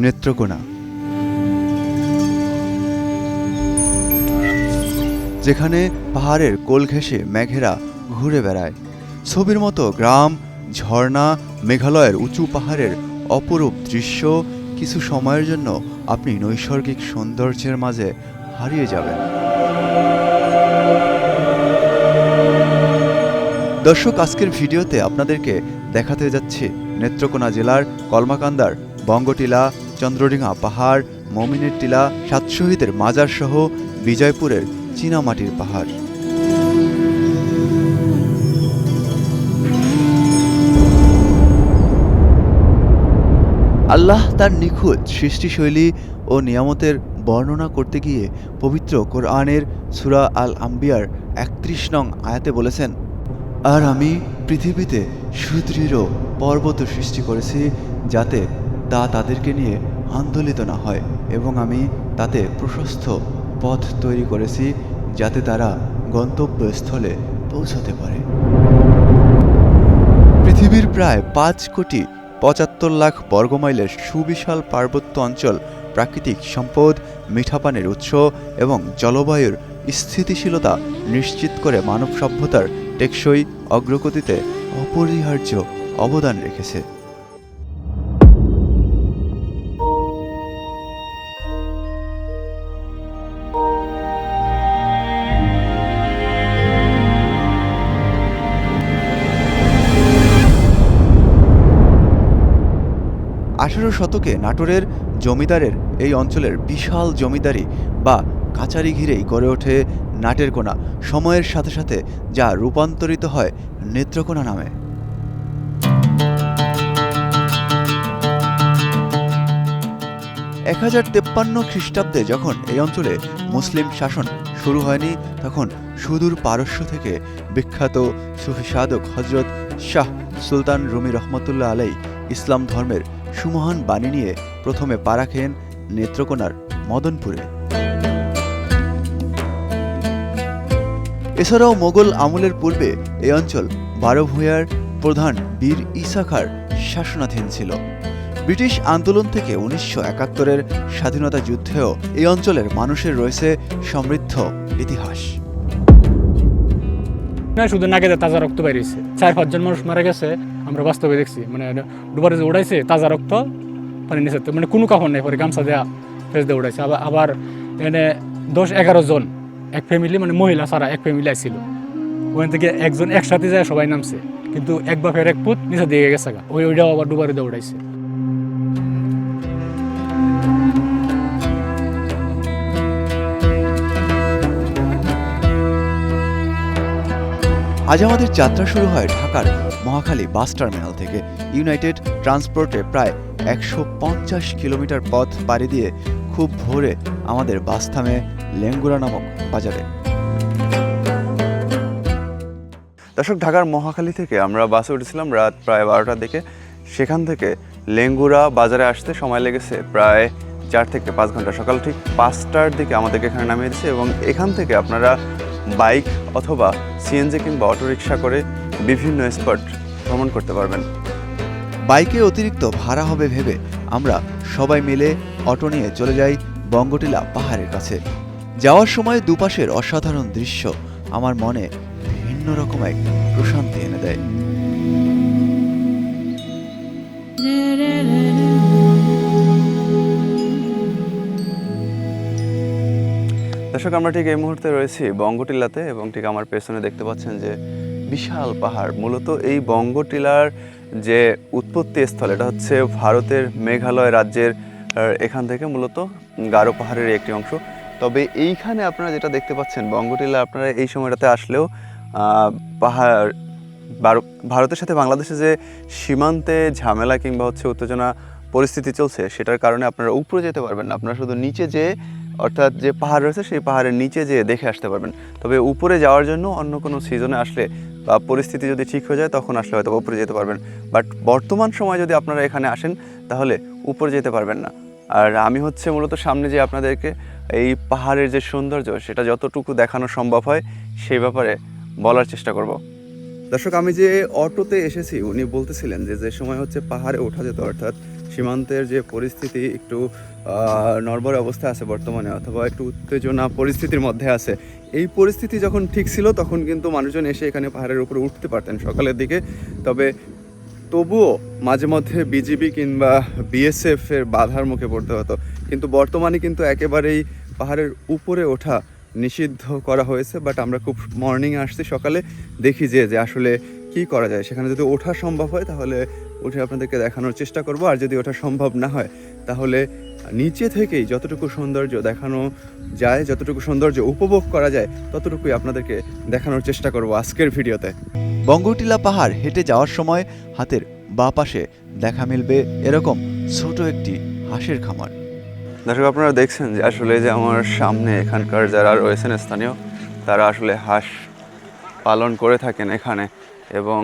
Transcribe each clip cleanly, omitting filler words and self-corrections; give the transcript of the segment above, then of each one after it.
নেত্রকোনা, যেখানে পাহাড়ের কোল ঘেঁষে মেঘেরা ঘুরে বেড়ায়। ছবির মতো গ্রাম, ঝর্ণা, মেঘালয়ের উঁচু পাহাড়ের অপরূপ দৃশ্য, কিছু সময়ের জন্য আপনি নৈসর্গিক সৌন্দর্যের মাঝে হারিয়ে যাবেন। দর্শক, আজকের ভিডিওতে আপনাদেরকে দেখাতে যাচ্ছি নেত্রকোনা জেলার কলমাকান্দার বঙ্গটিলা, চন্দ্রডিঙা পাহাড়, মমিনের টিলা, সাত শহীদের মাজার সহ বিজয়পুরের চীনামাটির পাহাড়। আল্লাহ তার নিখুঁত সৃষ্টিশৈলী ও নিয়ামতের বর্ণনা করতে গিয়ে পবিত্র কোরআনের সূরা আল আম্বিয়ার ৩১ নং আয়াতে বলেছেন, আর আমি পৃথিবীতে সুদৃঢ় পর্বত সৃষ্টি করেছি যাতে তা তাদেরকে নিয়ে আন্দোলিত না হয়, এবং আমি তাতে প্রশস্ত পথ তৈরি করেছি যাতে তারা গন্তব্যস্থলে পৌঁছতে পারে। পৃথিবীর প্রায় ৫,৭৫,০০,০০০ বর্গমাইলের সুবিশাল পার্বত্য অঞ্চল প্রাকৃতিক সম্পদ, মিঠা পানির উৎস এবং জলবায়ুর স্থিতিশীলতা নিশ্চিত করে মানব সভ্যতার টেকসই অগ্রগতিতে অপরিহার্য অবদান রেখেছে। শতকে নাটোরের জমিদারের এই অঞ্চলের বিশাল জমিদারি বা কাচারি ঘিরেই গড়ে ওঠে নাটেরকোনা, সময়ের সাথে সাথে যা রূপান্তরিত হয় নেত্রকোনা নামে। ১০৫৩ খ্রিস্টাব্দে যখন এই অঞ্চলে মুসলিম শাসন শুরু হয়নি, তখন সুদূর পারস্য থেকে বিখ্যাত সুফি সাধক হজরত শাহ সুলতান রুমি রহমতুল্লাহ আলাই ইসলাম ধর্মের সুমহান বাণী নিয়ে প্রথমে পা রাখেন নেত্রকোনার মদনপুরে। এছাড়াও মোগল আমলের পূর্বে এই অঞ্চল বারোভূঁইয়ার প্রধান বীর ঈসা খাঁর শাসনাধীন ছিল। ব্রিটিশ আন্দোলন থেকে ১৯৭১-এর স্বাধীনতা যুদ্ধেও এই অঞ্চলের মানুষের রয়েছে সমৃদ্ধ ইতিহাস। শুধু নাকে তাজা রক্ত বেরিয়েছে, ৪-৫ জন মানুষ মারা গেছে, আমরা বাস্তবে দেখছি। মানে ডুবারে যে উড়াইছে তাজা রক্ত পানি নিচে, মানে কোনো কাপড় নেই, পরে গামছা দেওয়া ফেস দিয়ে উড়াইছে। আবার এখানে ১০-১১ জন এক ফ্যামিলি, মানে মহিলা ছাড়া এক ফ্যামিলি আসছিল, ওখান থেকে একজন একসাথে যায় সবাই নামছে, কিন্তু এক বাপের এক পুত নিচে দিয়ে গেছে, ওইটাও আবার ডুবারে দিয়ে উড়াইছে। আজ আমাদের যাত্রা শুরু হয় ঢাকার মহাখালী বাস টার্মিনাল থেকে। ইউনাইটেড ট্রান্সপোর্টে প্রায় ১৫০ কিলোমিটার পথ পাড়ি দিয়ে খুব ভোরে আমাদের বাস থামে লেঙ্গুরা নামক বাজারে। দর্শক, ঢাকার মহাখালী থেকে আমরা বাসে উঠেছিলাম রাত প্রায় ১২টার দিকে। সেখান থেকে লেঙ্গুরা বাজারে আসতে সময় লেগেছে প্রায় ৪ থেকে ৫ ঘন্টা। সকাল ঠিক ৫টার দিকে আমাদেরকে এখানে নামিয়ে দিয়েছে, এবং এখান থেকে আপনারা বাইক অথবা সিএনজি কিংবা অটোরিকশা করে বিভিন্ন স্পট ভ্রমণ করতে পারবেন। বাইকে অতিরিক্ত ভাড়া হবে ভেবে আমরা সবাই মিলে অটো নিয়ে চলে যাই বঙ্গটিলা পাহাড়ের কাছে। যাওয়ার সময় দুপাশের অসাধারণ দৃশ্য আমার মনে ভিন্ন রকম এক প্রশান্তি এনে দেয়। দর্শক, আমরা ঠিক এই মুহূর্তে রয়েছি বঙ্গটিলাতে, এবং ঠিক আমার পেছনে দেখতে পাচ্ছেন যে বিশাল পাহাড়। মূলত এই বঙ্গটিলার যে উৎপত্তি স্থল, এটা হচ্ছে ভারতের মেঘালয় রাজ্যের এখান থেকে মূলত গারো পাহাড়ের একটি অংশ। তবে এইখানে আপনারা যেটা দেখতে পাচ্ছেন বঙ্গটিলা, আপনারা এই সময়টাতে আসলেও পাহাড় ভারতের সাথে বাংলাদেশে যে সীমান্তে ঝামেলা কিংবা উত্তেজনা পরিস্থিতি চলছে, সেটার কারণে আপনারা উপরে যেতে পারবেন না। আপনারা শুধু নিচে যেয়ে, অর্থাৎ যে পাহাড় রয়েছে সেই পাহাড়ের নিচে যেয়ে দেখে আসতে পারবেন। তবে উপরে যাওয়ার জন্য অন্য কোনো সিজনে আসলে বা পরিস্থিতি যদি ঠিক হয়ে যায় তখন আসলে হয়তো উপরে যেতে পারবেন। বাট বর্তমান সময় যদি আপনারা এখানে আসেন তাহলে উপরে যেতে পারবেন না। আর আমি মূলত সামনে যে আপনাদেরকে এই পাহাড়ের যে সৌন্দর্য, সেটা যতটুকু দেখানো সম্ভব হয় সেই ব্যাপারে বলার চেষ্টা করব। দর্শক, আমি যে অটোতে এসেছি উনি বলতেছিলেন যে সময় পাহাড়ে ওঠা যেত, অর্থাৎ সীমান্তের যে পরিস্থিতি একটু নড়বড়ে অবস্থায় আছে বর্তমানে, অথবা একটু উত্তেজনা পরিস্থিতির মধ্যে আছে, এই পরিস্থিতি যখন ঠিক ছিল তখন কিন্তু মানুষজন এসে এখানে পাহাড়ের উপরে উঠতে পারতেন সকালের দিকে। তবে তবুও মাঝে মধ্যে বিজিবি কিংবা বিএসএফ এর বাধার মুখে পড়তে হতো। কিন্তু বর্তমানে কিন্তু একেবারেই পাহাড়ের উপরে ওঠা নিষিদ্ধ করা হয়েছে। বাট আমরা খুব মর্নিংয়ে আসছি, সকালে দেখি যে আসলে কি করা যায়। সেখানে যদি ওঠা সম্ভব হয় তাহলে উঠে আপনাদেরকে দেখানোর চেষ্টা করব, আর যদি ওঠা সম্ভব না হয় তাহলে নিচে থেকেই যতটুকু সৌন্দর্য দেখানো যায়, যতটুকু সৌন্দর্য উপভোগ করা যায় ততটুকুই আপনাদেরকে দেখানোর চেষ্টা করব আজকের ভিডিওতে। বঙ্গটিলা পাহাড় হেঁটে যাওয়ার সময় হাতের বাঁ পাশে দেখা মিলবে এরকম ছোট একটি হাঁসের খামার। দর্শক, আপনারা দেখছেন যে আসলে যে আমার সামনে এখানকার যারা রয়েছেন স্থানীয়, তারা আসলে হাঁস পালন করে থাকেন এখানে। এবং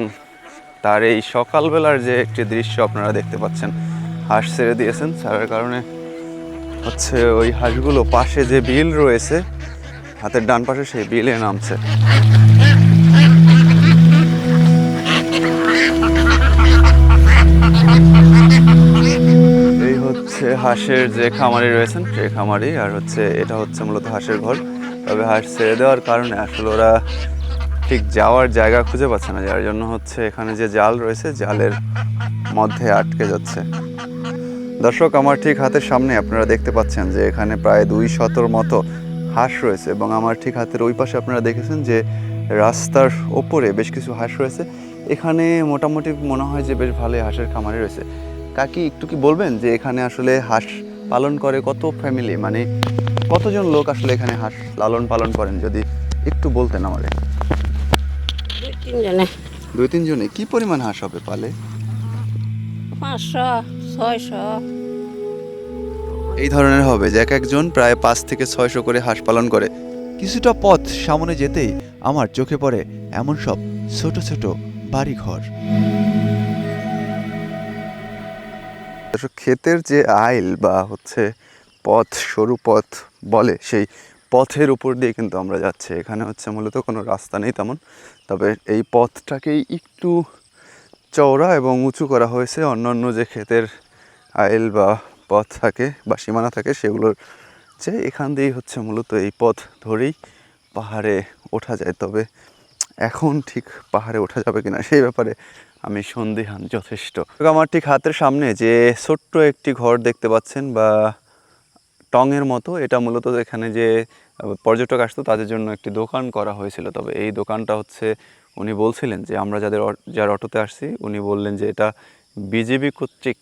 তার এই সকালবেলার যে একটি দৃশ্য আপনারা দেখতে পাচ্ছেন, হাঁস ছেড়ে দিয়েছেন, ছাড়ার কারণে হচ্ছে ওই হাঁসগুলো পাশে যে বিল রয়েছে হাতের ডান পাশে, সেই বিলে নামছে। এই হচ্ছে হাঁসের যে খামারি রয়েছেন সেই খামারি, আর হচ্ছে এটা হচ্ছে মূলত হাঁসের ঘর। তবে হাঁস ছেড়ে দেওয়ার কারণে আসলে ওরা ঠিক যাওয়ার জায়গা খুঁজে পাচ্ছে না, যার জন্য হচ্ছে এখানে যে জাল রয়েছে জালের মধ্যে আটকে যাচ্ছে। দর্শক, আমার ঠিক হাতের সামনে আপনারা দেখতে পাচ্ছেন যে এখানে প্রায় 200 মতো হাঁস রয়েছে, এবং আমার ঠিক হাতের ওই পাশে আপনারা দেখেছেন যে রাস্তার ওপরে বেশ কিছু হাঁস রয়েছে। এখানে মোটামুটি মনে হয় যে বেশ ভালোই হাঁসের খামারে রয়েছে। কাকি, একটু কি বলবেন যে এখানে আসলে হাঁস পালন করে কত ফ্যামিলি, মানে কতজন লোক আসলে এখানে হাঁস লালন পালন করেন, যদি একটু বলতেন আমারে। 2-3 জনে। কি পরিমাণ হাঁস হবে পালে? 500-600। এই ধরনের হবে যে এক একজন প্রায় 5 থেকে 600 করে হাঁস পালন করে। কিছুটা পথ সামনে যেতেই আমার চোখে পড়ে এমন সব ছোট ছোট বাড়িঘর। ক্ষেতের যে আইল বা হচ্ছে পথ, সরু পথ বলে, সেই পথের উপর দিয়ে কিন্তু আমরা যাচ্ছি। এখানে হচ্ছে মূলত কোনো রাস্তা নেই তেমন, তবে এই পথটাকেই একটু চওড়া এবং উঁচু করা হয়েছে। অন্যান্য যে ক্ষেতের আইল বা পথ থাকে বা সীমানা থাকে সেগুলোর চেয়ে এখান দিয়েই হচ্ছে মূলত এই পথ ধরেই পাহাড়ে ওঠা যায়। তবে এখন ঠিক পাহাড়ে ওঠা যাবে কিনা সেই ব্যাপারে আমি সন্দিহান যথেষ্ট। আমার ঠিক হাতের সামনে যে ছোট্ট একটি ঘর দেখতে পাচ্ছেন বা টঙের মতো, এটা মূলত এখানে যে পর্যটক আসতো তাদের জন্য একটি দোকান করা হয়েছিল। তবে এই দোকানটা হচ্ছে উনি বলছিলেন যে আমরা যার অটোতে আসছি উনি বললেন যে এটা বিজেপি কর্তৃক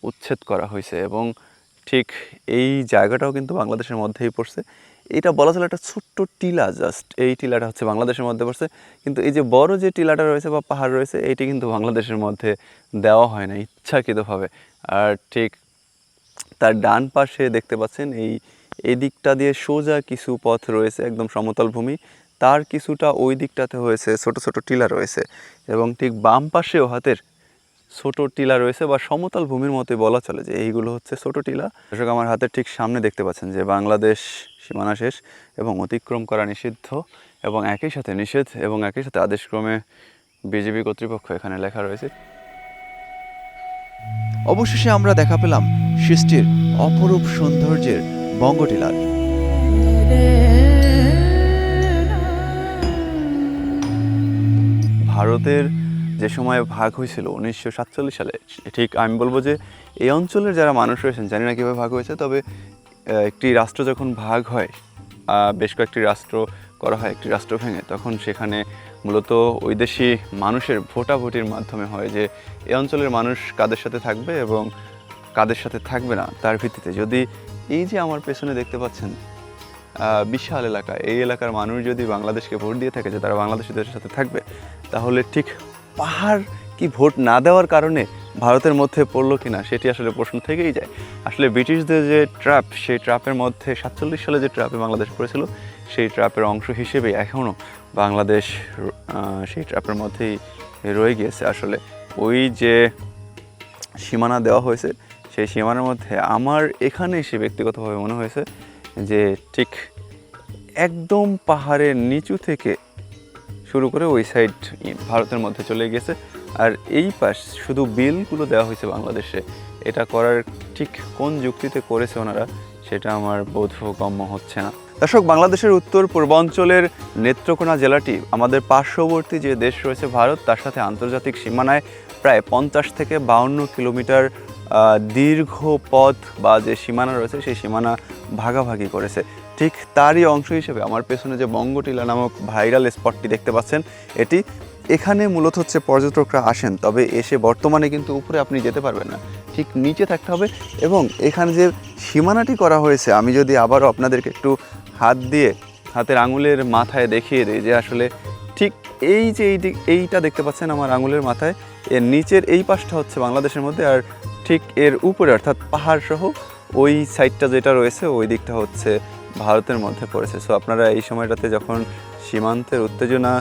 উচ্ছেদ করা হয়েছে, এবং ঠিক এই জায়গাটাও কিন্তু বাংলাদেশের মধ্যেই পড়ছে। এটা বলা চলে একটা ছোট্ট টিলা, জাস্ট এই টিলাটা হচ্ছে বাংলাদেশের মধ্যে পড়ছে, কিন্তু এই যে বড় যে টিলাটা রয়েছে বা পাহাড় রয়েছে এইটি কিন্তু বাংলাদেশের মধ্যে দেওয়া হয় না ইচ্ছাকৃতভাবে। আর ঠিক তার ডান পাশে দেখতে পাচ্ছেন এই দিকটা দিয়ে সোজা কিছু পথ রয়েছে, একদম সমতল ভূমি, তার কিছুটা ওই দিকটাতে হয়েছে ছোট ছোট টিলা রয়েছে, এবং ঠিক বাম পাশেও হাতের ছোট টিলা রয়েছে বা সমতল ভূমির মতোই বলা চলে যে এইগুলো হচ্ছে ছোট টিলা। দর্শক, আমার হাতের ঠিক সামনে দেখতে পাচ্ছেন যে বাংলাদেশ সীমানা শেষ এবং অতিক্রম করা নিষিদ্ধ, এবং একই সাথে নিষেধ এবং একই সাথে আদেশক্রমে বিজেপি কর্তৃপক্ষ এখানে লেখা রয়েছে। অবশেষে আমরা দেখা পেলাম সৃষ্টির অপরূপ সৌন্দর্যের বঙ্গটিলার। ভারতের যে সময় ভাগ হয়েছিল 1947 সালে, ঠিক আমি বলবো যে এই অঞ্চলের যারা মানুষ রয়েছেন, জানি না কীভাবে ভাগ হয়েছে, তবে একটি রাষ্ট্র যখন ভাগ হয়, বেশ কয়েকটি রাষ্ট্র করা হয় একটি রাষ্ট্র ভেঙে, তখন সেখানে মূলত ওই দেশি মানুষের ভোটাভুটির মাধ্যমে হয় যে এই অঞ্চলের মানুষ কাদের সাথে থাকবে এবং কাদের সাথে থাকবে না, তার ভিত্তিতে। যদি এই যে আমার পেছনে দেখতে পাচ্ছেন বিশাল এলাকা, এই এলাকার মানুষ যদি বাংলাদেশকে ভোট দিয়ে থাকে যে তারা বাংলাদেশিদের সাথে থাকবে, তাহলে ঠিক পাহাড় কি ভোট না দেওয়ার কারণে ভারতের মধ্যে পড়লো কিনা সেটি আসলে প্রশ্ন থেকেই যায়। আসলে ব্রিটিশদের যে ট্র্যাপ, সেই ট্র্যাপের মধ্যে 47 সালে যে ট্র্যাপে বাংলাদেশ পড়েছিল, সেই ট্র্যাপের অংশ হিসেবে এখনও বাংলাদেশ সেই ট্র্যাপের মধ্যেই রয়ে গিয়েছে। আসলে ওই যে সীমানা দেওয়া হয়েছে, সেই সীমানার মধ্যে আমার এখানে এসে ব্যক্তিগতভাবে মনে হয়েছে যে ঠিক একদম পাহাড়ের নিচু থেকে শুরু করে ওই সাইড ভারতের মধ্যে চলে গেছে, আর এই পাশ শুধু বিলগুলো দেওয়া হয়েছে বাংলাদেশে, এটা করার ঠিক কোন যুক্তিতে করেছে ওনারা সেটা আমার বোধগম্য হচ্ছে না। দর্শক, বাংলাদেশের উত্তর পূর্বাঞ্চলের নেত্রকোনা জেলাটি আমাদের পার্শ্ববর্তী যে দেশ রয়েছে ভারত, তার সাথে আন্তর্জাতিক সীমানায় প্রায় 50 থেকে 52 কিলোমিটার দীর্ঘ পথ বা যে সীমানা রয়েছে সেই সীমানা ভাগাভাগি করেছে। ঠিক তারই অংশ হিসেবে আমার পেছনে যে বঙ্গটিলা নামক ভাইরাল স্পটটি দেখতে পাচ্ছেন, এখানে মূলত হচ্ছে পর্যটকরা আসেন, তবে এসে বর্তমানে কিন্তু উপরে আপনি যেতে পারবেন না, ঠিক নিচে থাকতে হবে। এবং এখানে যে সীমানাটি করা হয়েছে, আমি যদি আবারও আপনাদেরকে একটু হাত দিয়ে হাতের আঙুলের মাথায় দেখিয়ে দিই যে আসলে ঠিক এই যে এইটা দেখতে পাচ্ছেন আমার আঙুলের মাথায়, এর নিচের এই পাশটা হচ্ছে বাংলাদেশের মধ্যে, আর ঠিক এর উপরে অর্থাৎ পাহাড় সহ ওই সাইডটা যেটা রয়েছে ওই দিকটা হচ্ছে ভারতের মধ্যে পড়েছে। সো আপনারা এই সময়টাতে যখন সীমান্তের উত্তেজনা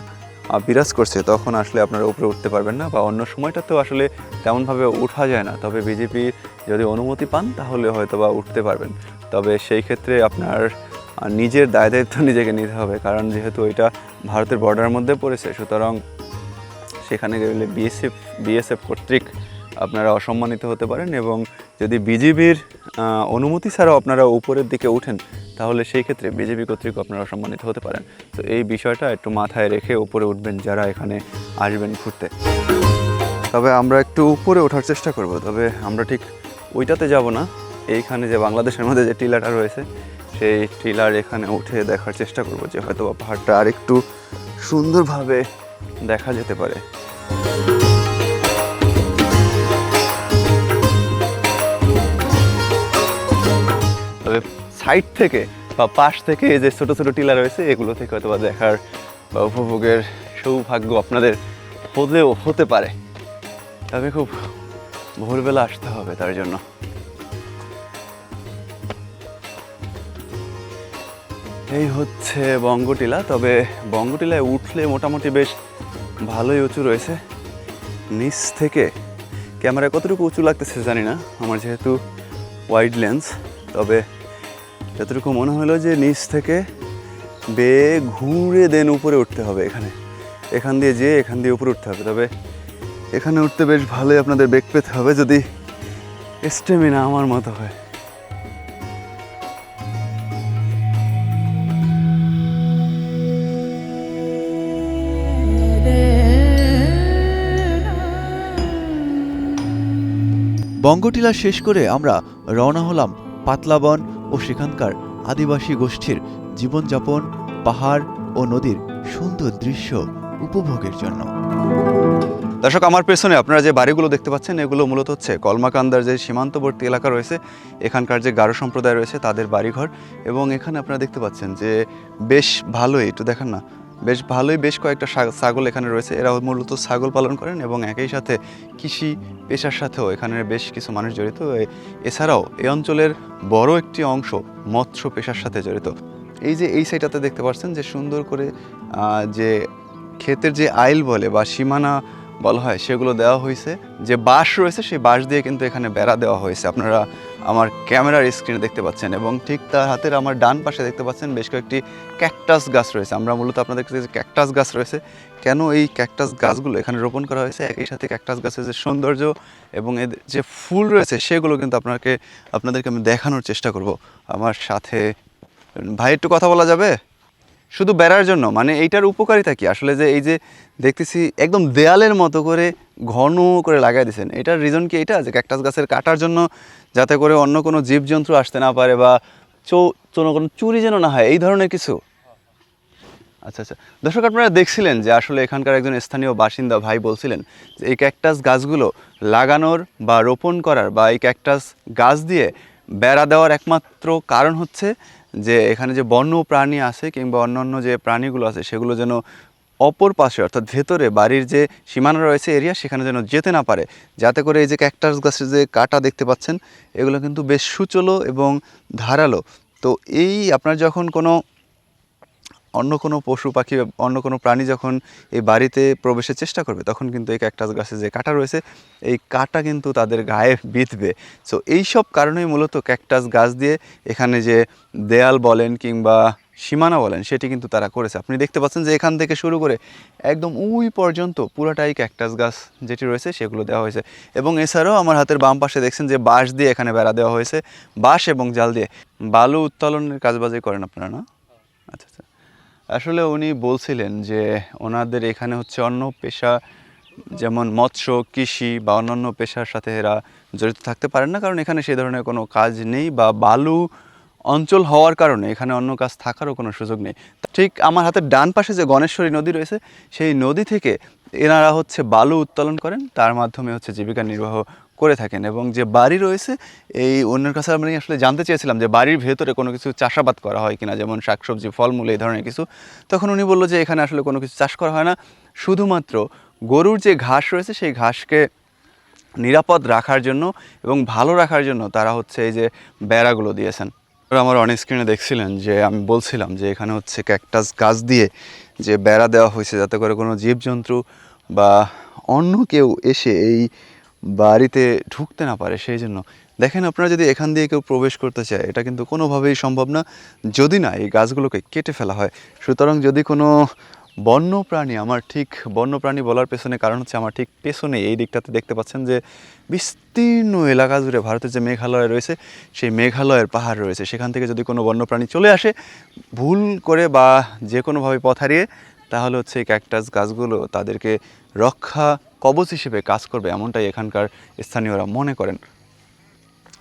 বিরাজ করছে তখন আসলে আপনারা উপরে উঠতে পারবেন না, বা অন্য সময়টাতেও আসলে তেমনভাবে উঠা যায় না। তবে বিজেপি যদি অনুমতি পান তাহলে হয়তো বা উঠতে পারবেন, তবে সেই ক্ষেত্রে আপনার নিজের দায় দায়িত্ব নিজেকে নিতে হবে, কারণ যেহেতু এটা ভারতের বর্ডারের মধ্যে পড়েছে, সুতরাং সেখানে গেলে বিএসএফ কর্তৃক আপনারা অসম্মানিত হতে পারেন। এবং যদি বিজেপির অনুমতি ছাড়াও আপনারা উপরের দিকে উঠেন তাহলে সেই ক্ষেত্রে বিজেপি কর্তৃক আপনারা অসম্মানিত হতে পারেন। তো এই বিষয়টা একটু মাথায় রেখে উপরে উঠবেন যারা এখানে আসবেন ঘুরতে। তবে আমরা একটু উপরে ওঠার চেষ্টা করব, তবে আমরা ঠিক ওইটাতে যাব না, এইখানে যে বাংলাদেশের মধ্যে যে টিলাটা রয়েছে সেই টিলার এখানে উঠে দেখার চেষ্টা করব যে হয়তো পাহাড়টা আরেকটু সুন্দরভাবে দেখা যেতে পারে। তবে সাইড থেকে বা পাশ থেকে এই যে ছোটো ছোটো টিলা রয়েছে এগুলো থেকে হয়তো বা দেখার বা উপভোগের সৌভাগ্য আপনাদের হতে পারে, তবে খুব ভোরবেলা আসতে হবে তার জন্য। এই হচ্ছে বঙ্গটিলা। তবে বঙ্গটিলায় উঠলে মোটামুটি বেশ ভালোই উঁচু রয়েছে। নিচ থেকে ক্যামেরায় কতটুকু উঁচু লাগতেছে জানি না, আমার যেহেতু ওয়াইড লেন্স, তবে যতটুকু মনে হলো যে নিচ থেকে বেয়ে ঘুরে দেন উপরে উঠতে হবে। এখান দিয়ে উপরে উঠতে হবে। তবে এখানে উঠতে বেশ ভালোই আপনাদের বেগ পেতে হবে যদি স্টেমিনা আমার মতো হয়। বঙ্গটিলা শেষ করে আমরা রওনা হলাম পাতলাবন ও সেখানকার আদিবাসী গোষ্ঠীর জীবনযাপন, পাহাড় ও নদীর সুন্দর দৃশ্য উপভোগের জন্য। দর্শক, আমার পেছনে আপনারা যে বাড়িগুলো দেখতে পাচ্ছেন এগুলো মূলত হচ্ছে কলমাকান্দার যে সীমান্তবর্তী এলাকা রয়েছে এখানকার যে গারো সম্প্রদায় রয়েছে তাদের বাড়িঘর। এবং এখানে আপনারা দেখতে পাচ্ছেন যে বেশ ভালোই, একটু দেখেন না, বেশ কয়েকটা ছাগল এখানে রয়েছে। এরা মূলত ছাগল পালন করেন এবং একই সাথে কৃষি পেশার সাথেও এখানে বেশ কিছু মানুষ জড়িত। এছাড়াও এই অঞ্চলের বড় একটি অংশ মৎস্য পেশার সাথে জড়িত। এই সাইডটাতে দেখতে পাচ্ছেন যে সুন্দর করে যে ক্ষেতের যে আইল বলে বা সীমানা বলা হয় সেগুলো দেওয়া হয়েছে। যে বাঁশ রয়েছে সেই বাঁশ দিয়ে কিন্তু এখানে বেড়া দেওয়া হয়েছে, আপনারা আমার ক্যামেরার স্ক্রিনে দেখতে পাচ্ছেন। এবং ঠিক তার হাতের আমার ডান পাশে দেখতে পাচ্ছেন বেশ কয়েকটি ক্যাকটাস গাছ রয়েছে। আমরা মূলত আপনাদের কাছে যে ক্যাকটাস গাছ রয়েছে, কেন এই ক্যাকটাস গাছগুলো এখানে রোপণ করা হয়েছে, একই সাথে ক্যাকটাস গাছের যে সৌন্দর্য এবং এদের যে ফুল রয়েছে সেগুলো কিন্তু আপনাদেরকে আমি দেখানোর চেষ্টা করব। আমার সাথে ভাই একটু কথা বলা যাবে? শুধু বেড়ার জন্য, মানে এইটার উপকারিতা কি আসলে, যে এই যে দেখতেছি একদম দেয়ালের মতো করে ঘন করে লাগাই দিয়েছেন, এটার রিজন কি এটা যে ক্যাকটাস গাছের কাটার জন্য, যাতে করে অন্য কোনো জীবজন্তু আসতে না পারে বা কোনো চুরি যেন না হয়, এই ধরনের কিছু? আচ্ছা। দর্শক, আপনারা দেখছিলেন যে আসলে এখানকার একজন স্থানীয় বাসিন্দা ভাই বলছিলেন যে এই ক্যাকটাস গাছগুলো লাগানোর বা রোপণ করার বা এই ক্যাকটাস গাছ দিয়ে বেড়া দেওয়ার একমাত্র কারণ হচ্ছে যে এখানে যে বন্য প্রাণী আছে কিংবা অন্যান্য যে প্রাণীগুলো আছে সেগুলো যেন অপর পাশে অর্থাৎ ভেতরে বাড়ির যে সীমানা রয়েছে এরিয়া সেখানে যেন যেতে না পারে, যাতে করে এই যে ক্যাকটাস গাছের যে কাটা দেখতে পাচ্ছেন এগুলো কিন্তু বেশ সুচলো এবং ধারালো। তো এই আপনার যখন অন্য কোনো পশু পাখি অন্য কোনো প্রাণী যখন এই বাড়িতে প্রবেশের চেষ্টা করবে তখন কিন্তু এই ক্যাকটাস গাছে যে কাঁটা রয়েছে এই কাঁটা কিন্তু তাদের গায়ে বিঁধবে। সো এই সব কারণেই মূলত ক্যাকটাস গাছ দিয়ে এখানে যে দেয়াল বলেন কিংবা সীমানা বলেন সেটি কিন্তু তারা করেছে। আপনি দেখতে পাচ্ছেন যে এখান থেকে শুরু করে একদম ওই পর্যন্ত পুরাটাই ক্যাকটাস গাছ যেটি রয়েছে সেগুলো দেওয়া হয়েছে। এবং এছাড়াও আমার হাতের বাম পাশে দেখছেন যে বাঁশ দিয়ে এখানে বেড়া দেওয়া হয়েছে, বাঁশ এবং জাল দিয়ে। বালু উত্তোলনের কাজবাজই করেন আপনারা না? আচ্ছা আচ্ছা। আসলে উনি বলছিলেন যে ওনাদের এখানে হচ্ছে অন্য পেশা যেমন মৎস্য, কৃষি বা অন্যান্য পেশার সাথে এরা জড়িত থাকতে পারেন না, কারণ এখানে সেই ধরনের কোনো কাজ নেই বা বালু অঞ্চল হওয়ার কারণে এখানে অন্য কাজ থাকারও কোনো সুযোগ নেই। ঠিক আমার হাতের ডান পাশে যে গণেশ্বরী নদী রয়েছে সেই নদী থেকে এনারা হচ্ছে বালু উত্তোলন করেন, তার মাধ্যমে হচ্ছে জীবিকা নির্বাহ করে থাকেন। এবং যে বাড়ি রয়েছে এই অন্যের কাছে আমি আসলে জানতে চেয়েছিলাম যে বাড়ির ভেতরে কোনো কিছু চাষাবাদ করা হয় কিনা, যেমন শাকসবজি, ফলমূল এই ধরনের কিছু। তখন উনি বললো যে এখানে আসলে কোনো কিছু চাষ করা হয় না, শুধুমাত্র গরুর যে ঘাস রয়েছে সেই ঘাসকে নিরাপদ রাখার জন্য এবং ভালো রাখার জন্য তারা হচ্ছে এই যে বেড়াগুলো দিয়েছেন। আমার অন স্ক্রিনে দেখছিলেন যে আমি বলছিলাম যে এখানে হচ্ছে ক্যাকটাস গাছ দিয়ে যে বেড়া দেওয়া হয়েছে যাতে করে কোনো জীবজন্তু বা অন্য কেউ এসে এই বাড়িতে ঢুকতে না পারে। সেই জন্য দেখেন, আপনারা যদি এখান দিয়ে কেউ প্রবেশ করতে চায় এটা কিন্তু কোনোভাবেই সম্ভব না যদি না এই গাছগুলোকে কেটে ফেলা হয়। সুতরাং যদি কোনো বন্যপ্রাণী, আমার ঠিক বন্যপ্রাণী বলার পেছনে কারণ হচ্ছে আমার ঠিক পেছনে এই দিকটাতে দেখতে পাচ্ছেন যে বিস্তীর্ণ এলাকা জুড়ে ভারতের যে মেঘালয় রয়েছে সেই মেঘালয়ের পাহাড় রয়েছে, সেখান থেকে যদি কোনো বন্যপ্রাণী চলে আসে ভুল করে বা যে কোনোভাবে পথ হারিয়ে, তাহলে হচ্ছে এই ক্যাকটাস গাছগুলো তাদেরকে রক্ষা কবচ হিসেবে কাজ করবে, এমনটাই এখানকার স্থানীয়রা মনে করেন।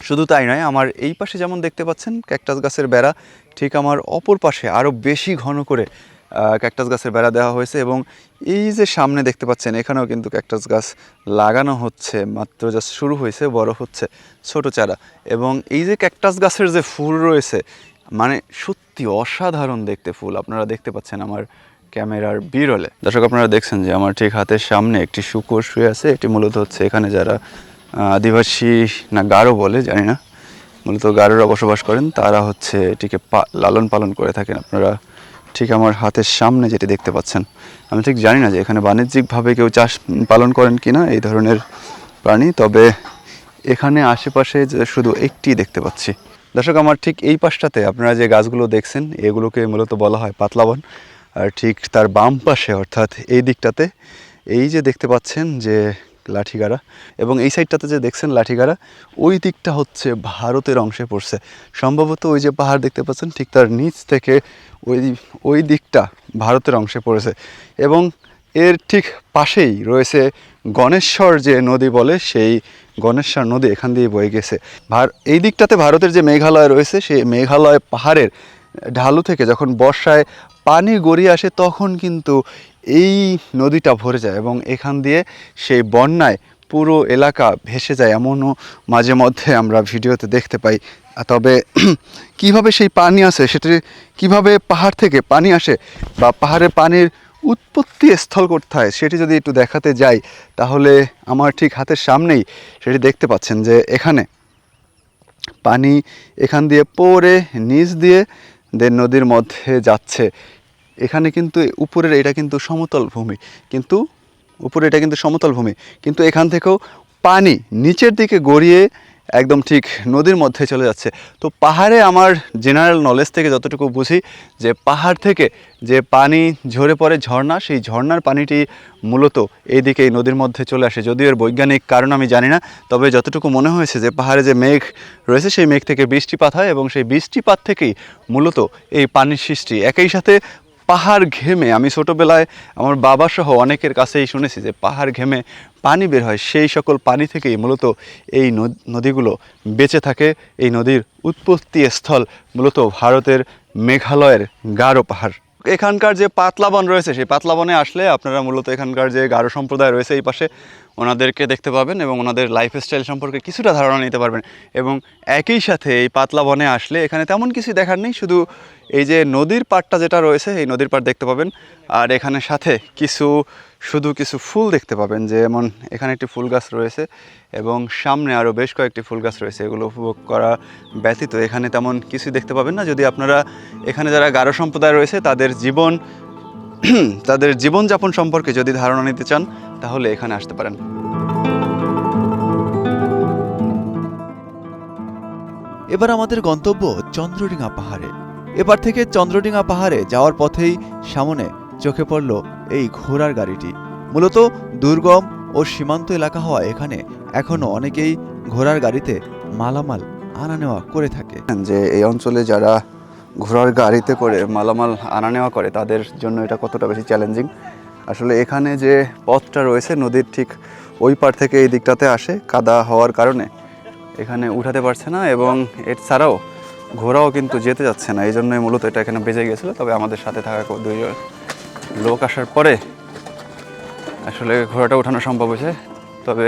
শুধু তাই নয়, আমার এই পাশে যেমন দেখতে পাচ্ছেন ক্যাকটাস গাছের বেড়া, ঠিক আমার অপর পাশে আরও বেশি ঘন করে ক্যাকটাস গাছের বেড়া দেওয়া হয়েছে। এবং এই যে সামনে দেখতে পাচ্ছেন এখানেও কিন্তু ক্যাকটাস গাছ লাগানো হচ্ছে, মাত্র জাস্ট শুরু হয়েছে, বড় হচ্ছে ছোট চারা। এবং এই যে ক্যাকটাস গাছের যে ফুল রয়েছে মানে সত্যি অসাধারণ দেখতে ফুল, আপনারা দেখতে পাচ্ছেন আমার ক্যামেরার বিরলে। দর্শক, আপনারা দেখছেন যে আমার ঠিক হাতের সামনে একটি শূকর শুয়ে আছে। এটি মূলত হচ্ছে এখানে যারা আদিবাসী না গারো বলে জানি না, মূলত গারোরা বসবাস করেন, তারা হচ্ছে এটিকে লালন পালন করে থাকেন। আপনারা ঠিক আমার হাতের সামনে যেটি দেখতে পাচ্ছেন, আমি ঠিক জানি না যে এখানে বাণিজ্যিকভাবে কেউ চাষ পালন করেন কি না এই ধরনের প্রাণী, তবে এখানে আশেপাশে যে শুধু একটি দেখতে পাচ্ছি। দর্শক, আমার ঠিক এই পাশটাতে আপনারা যে গাছগুলো দেখছেন এগুলোকে মূলত বলা হয় পাতলা বন। আর ঠিক তার বাম পাশে অর্থাৎ এই দিকটাতে এই যে দেখতে পাচ্ছেন যে লাঠিগাড়া, এবং এই সাইডটাতে যে দেখছেন লাঠিগাড়া, ওই দিকটা হচ্ছে ভারতের অংশে পড়ছে। সম্ভবত ওই যে পাহাড় দেখতে পাচ্ছেন ঠিক তার নিচ থেকে ওই দিকটা ভারতের অংশে পড়েছে। এবং এর ঠিক পাশেই রয়েছে গণেশ্বর যে নদী বলে, সেই গণেশ্বর নদী এখান দিয়ে বয়ে গেছে। এই দিকটাতে ভারতের যে মেঘালয় রয়েছে সেই মেঘালয় পাহাড়ের ঢালু থেকে যখন বর্ষায় পানি গড়িয়ে আসে তখন কিন্তু এই নদীটা ভরে যায় এবং এখান দিয়ে সেই বন্যায় পুরো এলাকা ভেসে যায়, এমনও মাঝে মধ্যে আমরা ভিডিওতে দেখতে পাই। তবে কিভাবে সেই পানি আসে, সেটি কিভাবে পাহাড় থেকে পানি আসে বা পাহাড়ের পানির উৎপত্তি স্থল কোথায় সেটি যদি একটু দেখাতে যাই, তাহলে আমার ঠিক হাতের সামনেই সেটি দেখতে পাচ্ছেন যে এখানে পানি এখান দিয়ে পড়ে নিচ দিয়ে নদীর মধ্যে যাচ্ছে। এখানে কিন্তু উপরের এটা কিন্তু সমতল ভূমি, কিন্তু উপরে এটা কিন্তু সমতল ভূমি, কিন্তু এখান থেকেও পানি নিচের দিকে গড়িয়ে একদম ঠিক নদীর মধ্যে চলে যাচ্ছে। তো পাহাড়ে আমার জেনারেল নলেজ থেকে যতটুকু বুঝি যে পাহাড় থেকে যে পানি ঝরে পড়ে ঝর্ণা, সেই ঝর্ণার পানিটি মূলত এইদিকে এই নদীর মধ্যে চলে আসে। যদিও এর বৈজ্ঞানিক কারণ আমি জানি না, তবে যতটুকু মনে হয়েছে যে পাহাড়ে যে মেঘ রয়েছে সেই মেঘ থেকে বৃষ্টিপাত হয় এবং সেই বৃষ্টিপাত থেকেই মূলত এই পানির সৃষ্টি। একই সাথে পাহাড় ঘেমে, আমি ছোটোবেলায় আমার বাবা সহ অনেকের কাছেই শুনেছি যে পাহাড় ঘেমে পানি বের হয়, সেই সকল পানি থেকেই মূলত এই নদীগুলো বেঁচে থাকে। এই নদীর উৎপত্তি স্থল মূলত ভারতের মেঘালয়ের গারো পাহাড়। এখানকার যে পাতলা বন রয়েছে সেই পাতলা বনে আসলে আপনারা মূলত এখানকার যে গারো সম্প্রদায় রয়েছে এই পাশে ওনাদেরকে দেখতে পাবেন এবং ওনাদের লাইফস্টাইল সম্পর্কে কিছুটা ধারণা নিতে পারবেন। এবং একই সাথে এই পাতলা বনে আসলে এখানে তেমন কিছু দেখার নেই, শুধু এই যে নদীর পাড়টা যেটা রয়েছে এই নদীর পাড় দেখতে পাবেন। আর এখানে সাথে শুধু কিছু ফুল দেখতে পাবেন, যেমন এখানে একটি ফুল গাছ রয়েছে এবং সামনে আরও বেশ কয়েকটি ফুল গাছ রয়েছে। এগুলো উপভোগ করা ব্যতীত এখানে তেমন কিছু দেখতে পাবেন না। যদি আপনারা এখানে যারা গারো সম্প্রদায় রয়েছে তাদের জীবনযাপন সম্পর্কে যদি ধারণা নিতে চান তাহলে এখানে আসতে পারেন। এবার আমাদের গন্তব্য চন্দ্রডিঙা পাহাড়ে। এপার থেকে চন্দ্রডিঙা পাহাড়ে যাওয়ার পথেই সামনে চোখে পড়ল এই ঘোড়ার গাড়িটি। মূলত দুর্গম ও সীমান্ত এলাকা হওয়ায় এখানে এখনো অনেকেই ঘোড়ার গাড়িতে মালামাল আনা নেওয়া করে থাকে। যে এই অঞ্চলে যারা ঘোড়ার গাড়িতে করে মালামাল আনা নেওয়া করে তাদের জন্য এটা কতটা বেশি চ্যালেঞ্জিং। আসলে এখানে যে পথটা রয়েছে নদীর ঠিক ওই পার থেকে এই দিকটাতে আসে, কাদা হওয়ার কারণে এখানে উঠাতে পারছে না এবং এছাড়াও ঘোড়াও কিন্তু যেতে যাচ্ছে না, এই জন্যই মূলত এটা এখানে বেজে গেছিলো। তবে আমাদের সাথে থাকা দুইজন লোক আসার পরে আসলে ঘোড়াটা ওঠানো সম্ভব হয়েছে। তবে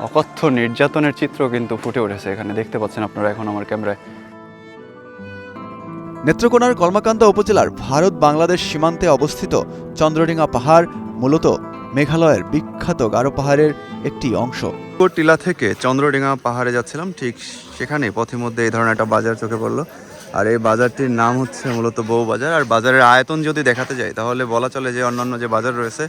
অকথ্য নির্যাতনের চিত্র কিন্তু ফুটে উঠেছে এখানে, দেখতে পাচ্ছেন আপনারা এখন আমার ক্যামেরায়। নেত্রকোনার কলমাকান্দা উপজেলার ভারত বাংলাদেশ সীমান্তে অবস্থিত চন্দ্রডিঙা পাহাড় মূলত মেঘালয়ের বিখ্যাত গারো পাহাড়ের একটি অংশ। টিলা থেকে চন্দ্রডিঙা পাহাড়ে যাচ্ছিলাম, ঠিক সেখানে পথের মধ্যে এই ধরনের একটা বাজার চোখে পড়লো। আর এই বাজারটির নাম হচ্ছে মূলত বউ বাজার। আর বাজারের আয়তন যদি দেখাতে যাই তাহলে বলা চলে যে অন্যান্য যে বাজার রয়েছে,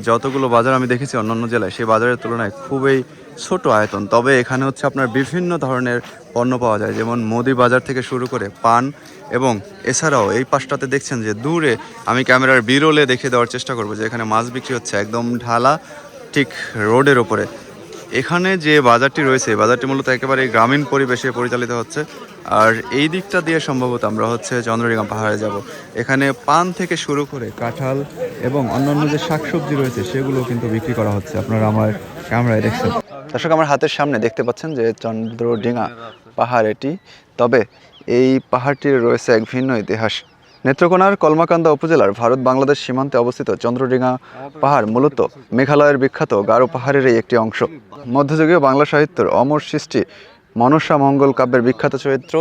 যতগুলো বাজার আমি দেখেছি অন্যান্য জেলায়, সেই বাজারের তুলনায় খুবই ছোট আয়তন। তবে এখানে হচ্ছে আপনার বিভিন্ন ধরনের পণ্য পাওয়া যায়, যেমন মুদি বাজার থেকে শুরু করে পান, এবং এছাড়াও এই পাশটাতে দেখছেন যে দূরে, আমি ক্যামেরার বিরলে দেখে দেওয়ার চেষ্টা করবো যে এখানে মাছ বিক্রি হচ্ছে একদম ঢালা ঠিক রোডের ওপরে। এখানে যে বাজারটি রয়েছে, বাজারটি মূলত একেবারে গ্রামীণ পরিবেশে পরিচালিত হচ্ছে। আর এই দিকটা দিয়ে সম্ভবত আমরা হচ্ছে চন্দ্রডিঙা পাহাড়ে যাব। এখানে পান থেকে শুরু করে কাঁঠাল এবং অন্যান্য যে শাকসবজি রয়েছে সেগুলো কিন্তু বিক্রি করা হচ্ছে, আপনারা আমার ক্যামেরায় দেখছেন। দর্শক, আমার হাতের সামনে দেখতে পাচ্ছেন যে চন্দ্রডিঙা পাহাড় এটি। তবে এই পাহাড়টির রয়েছে এক ভিন্ন ইতিহাস। নেত্রকোনার কলমাকান্দা উপজেলার ভারত বাংলাদেশ সীমান্তে অবস্থিত চন্দ্রডিঙা পাহাড় মূলত মেঘালয়ের বিখ্যাত গারো পাহাড়েরই একটি অংশ। মধ্যযুগীয় বাংলা সাহিত্যের অমর সৃষ্টি মনসা মঙ্গল কাব্যের বিখ্যাত চরিত্র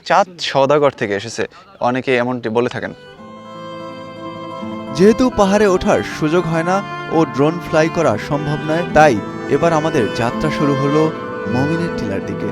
চাঁদ সওদাগর থেকে এসেছে, অনেকে এমনটি বলে থাকেন। যেহেতু পাহাড়ে ওঠার সুযোগ হয় না ও ড্রোন ফ্লাই করা সম্ভব নয়, তাই এবার আমাদের যাত্রা শুরু হলো মমিনের টিলার দিকে।